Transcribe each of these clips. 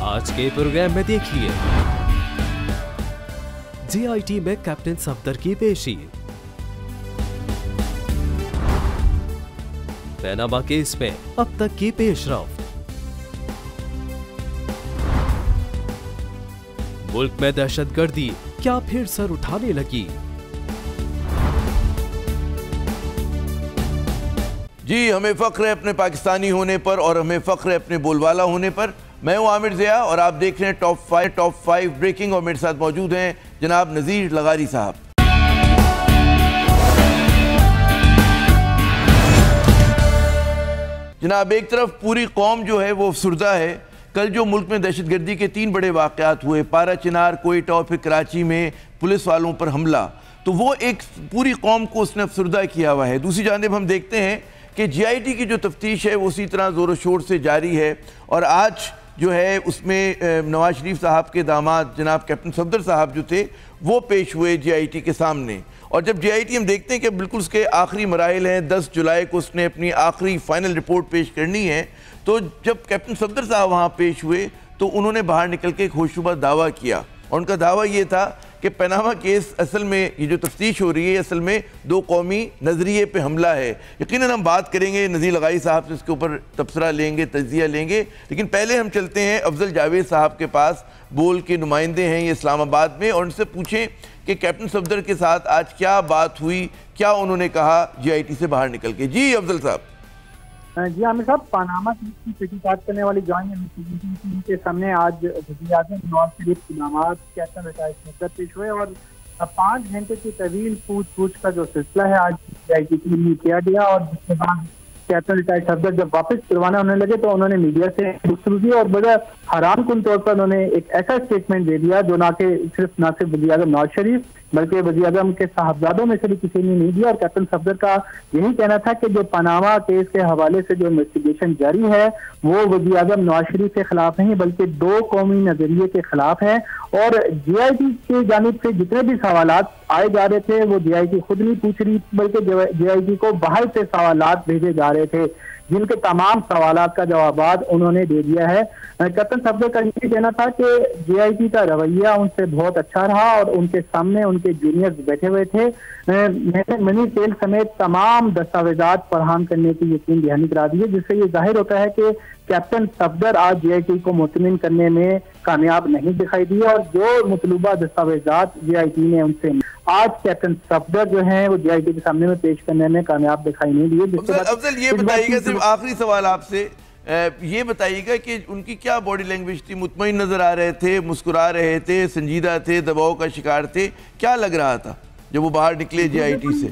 आज के प्रोग्राम में देखिए जीआईटी में कैप्टन सफदर की पेशी, पैनामा केस में अब तक की पेशरफ्त, मुल्क में दहशतगर्दी क्या फिर सर उठाने लगी। जी, हमें फख्र है अपने पाकिस्तानी होने पर और हमें फख्र है अपने बोलबाला होने पर। मैं हूं आमिर ज़िया और आप देख रहे हैं टॉप 5 ब्रेकिंग और मेरे साथ मौजूद हैं जनाब नज़ीर लगारी साहब। जनाब, एक तरफ पूरी कौम जो है वो अफसुर्दा है। कल जो मुल्क में दहशतगर्दी के 3 बड़े वाक़यात हुए, पारा चिनार, कोयटा और फिर कराची में पुलिस वालों पर हमला, तो वो एक पूरी कौम को उसने अफसुर्दा किया हुआ है। दूसरी जानिब हम देखते हैं कि जीआईटी की जो तफ्तीश है वो उसी तरह ज़ोर शोर से जारी है और आज जो है उसमें नवाज शरीफ साहब के दामाद जनाब कैप्टन सफदर साहब जो थे वो पेश हुए जीआईटी के सामने। और जब जीआईटी हम देखते हैं कि बिल्कुल उसके आखिरी मराइल हैं, 10 जुलाई को उसने अपनी आखिरी फाइनल रिपोर्ट पेश करनी है, तो जब कैप्टन सफदर साहब वहाँ पेश हुए तो उन्होंने बाहर निकल के एक होशरुबा दावा किया और उनका दावा ये था कि पैनामा केस असल में ये जो तफ्तीश हो रही है असल में 2 कौमी नज़रिए पे हमला है। यकीनन हम बात करेंगे, नज़ीर लगाई साहब से इसके ऊपर तबसरा लेंगे, तजिया लेंगे, लेकिन पहले हम चलते हैं अफजल जावेद साहब के पास। बोल के नुमाइंदे हैं ये इस्लामाबाद में, और उनसे पूछें कि कैप्टन सफदर के साथ आज क्या बात हुई, क्या उन्होंने कहा जीआईटी से बाहर निकल के। जी अफजल साहब। जी आमिर साहब, पनामा की तहकीकात करने वाली जॉइंट इन्वेस्टिगेशन टीम के सामने आज वज़ीर-ए-आज़म नवाज शरीफ के दामाद कैप्टन रिटायर्ड सफदर पेश हुए और 5 घंटे की तवील पूछ का जो सिलसिला है आज जीआईटी टीम में किया गया। और जिसके बाद कैप्टन रिटायर्ड सफदर जब वापस रवाना होने लगे तो उन्होंने मीडिया से गुफ्तगू की और बड़ा हैरानकुन तौर पर उन्होंने एक ऐसा स्टेटमेंट दे दिया जो ना सिर्फ वज़ीर-ए-आज़म नवाज शरीफ बल्कि वज़ीर-ए-आज़म के साहबजादों में से भी किसी ने नहीं दिया। और कैप्टन सफदर का यही कहना था कि जो पनामा केस के हवाले से जो इन्वेस्टिगेशन जारी है वो वज़ीर-ए-आज़म नवाज शरीफ के खिलाफ नहीं बल्कि 2 कौमी नजरिए के खिलाफ है। और जीआईटी की जानिब से जितने भी सवालात आए जा रहे थे वो जीआईटी खुद नहीं पूछ रही बल्कि जीआईटी को बाहर से सवालात भेजे जा रहे थे जिनके तमाम सवालात का जवाब उन्होंने दे दिया है। कैप्टन सफदर का ये कहना था कि जीआईटी का रवैया उनसे बहुत अच्छा रहा और उनके सामने उनके जूनियर्स बैठे हुए थे। मनी टेल समेत तमाम दस्तावेजात फराहम करने की यकीन दहानी करा दी है, जिससे ये जाहिर होता है कि कैप्टन सफदर आज जीआईटी को मुतमिन करने में कामयाब नहीं दिखाई दिए और जो मतलूबा दस्तावेजात जीआईटी ने उनसे आज कैप्टन सफदर जो है वो जीआईटी के सामने में पेश करने में कामयाब दिखाई नहीं दिए। अफजल ये बताइएगा, सिर्फ आखिरी सवाल आपसे ये बताइएगा कि उनकी क्या बॉडी लैंग्वेज थी? मुतमईन नजर आ रहे थे, मुस्कुरा रहे थे, संजीदा थे, दबाव का शिकार थे, क्या लग रहा था जब वो बाहर निकले जीआईटी से?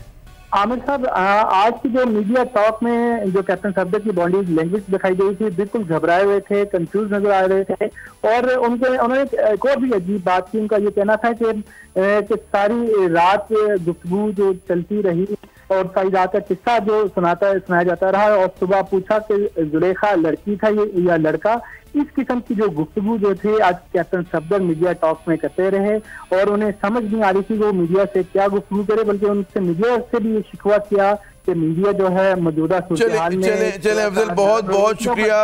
आमिर साहब, आज की जो मीडिया टॉक में जो कैप्टन सफदर की बॉडी लैंग्वेज दिखाई गई थी, बिल्कुल घबराए हुए थे, कंफ्यूज नजर आ रहे थे। और उन्होंने एक और भी अजीब बात की, उनका ये कहना था कि सारी रात गुफ्तगू जो चलती रही और सारी रात का किस्सा जो सुनाया जाता रहा और सुबह पूछा कि जुलेखा लड़की था या लड़का। इस किस्म की जो गुफ्तगू जो थी आज कैप्टन सफदर मीडिया टॉक में करते रहे और उन्हें समझ नहीं आ रही थी वो मीडिया से क्या गुफ्तगू करे, बल्कि उनसे मीडिया से भी ये शिकवा किया कि मीडिया जो है मौजूदा सूरत-ए-हाल में। चले अफजल, बहुत बहुत शुक्रिया,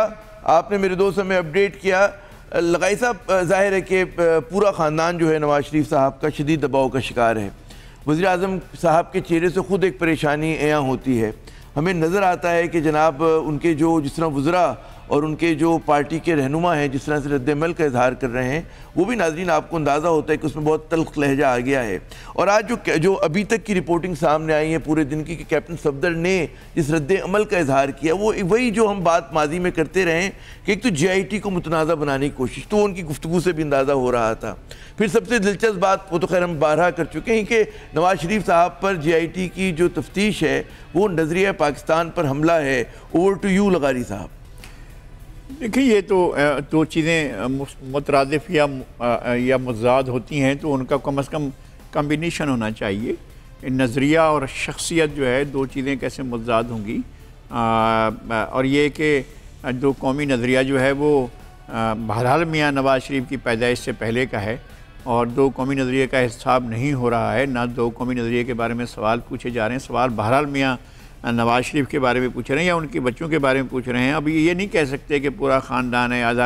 आपने मेरे दोस्त हमें अपडेट किया। लगाई साहब, जाहिर है कि पूरा ख़ानदान जो है नवाज शरीफ साहब का शदीद दबाव का शिकार है। वज़ीर-ए-आज़म साहब के चेहरे से खुद एक परेशानी यहाँ होती है। हमें नज़र आता है कि जनाब उनके जो जिस तरह वज़रा और उनके जो पार्टी के रहनुमा हैं जिस तरह से रद्द-ए-अमल का इजहार कर रहे हैं, वो भी नाज़रीन आपको अंदाज़ा होता है कि उसमें बहुत तल्ख़ लहजा आ गया है। और आज जो अभी तक की रिपोर्टिंग सामने आई है पूरे दिन की कि कैप्टन सफदर ने जिस रद्द-ए-अमल का इजहार किया वो वही जो हम बात माजी में करते रहे हैं कि एक तो जीआईटी को मुतनाज़ा बनाने की कोशिश, तो उनकी गुफ्तगू से भी अंदाज़ा हो रहा था। फिर सबसे दिलचस्प बात, वो तो खैर हम बारहा कर चुके हैं कि नवाज शरीफ साहब पर जीआईटी की जो तफ्तीश है वो नज़रिया पाकिस्तान पर हमला है। ओवर टू यू लगारी साहब। देखिए, ये तो 2 चीज़ें मुतरादिफ या मुतज़ाद होती हैं तो उनका कम अज़ कम कम्बिनेशन होना चाहिए। नज़रिया और शख्सियत जो है 2 चीज़ें कैसे मुतज़ाद होंगी। और ये कि 2 कौमी नज़रिया जो है वो बहरहाल मियाँ नवाज शरीफ की पैदाइश से पहले का है और 2 कौमी नज़रिए का हिसाब नहीं हो रहा है, ना 2 कौमी नज़रिए के बारे में सवाल पूछे जा रहे हैं। सवाल बहरहाल मियाँ नवाज शरीफ के बारे में पूछ रहे हैं या उनके बच्चों के बारे में पूछ रहे हैं। अभी ये नहीं कह सकते कि पूरा ख़ानदान है, आज़ा